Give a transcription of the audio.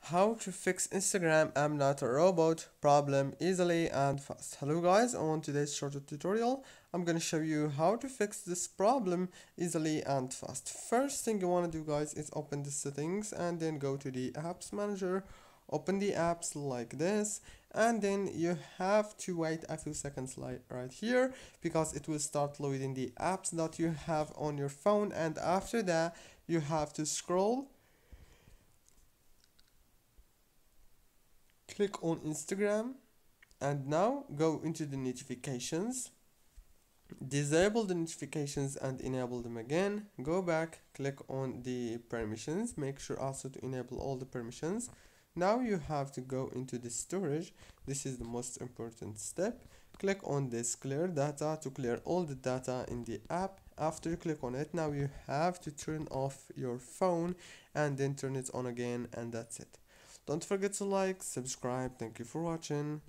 How to fix Instagram I'm not a robot problem easily and fast. Hello guys, on today's short tutorial I'm gonna show you how to fix this problem easily and fast. First thing you want to do guys is open the settings and then go to the apps manager. Open the apps like this, and then you have to wait a few seconds like right here, because it will start loading the apps that you have on your phone. And after that you have to scroll, click on Instagram, and now go into the notifications, disable the notifications and enable them again. Go back, click on the permissions, make sure also to enable all the permissions. Now you have to go into the storage. This is the most important step. Click on this clear data to clear all the data in the app. After you click on it, now you have to turn off your phone and then turn it on again, and that's it. Don't forget to like, subscribe. Thank you for watching.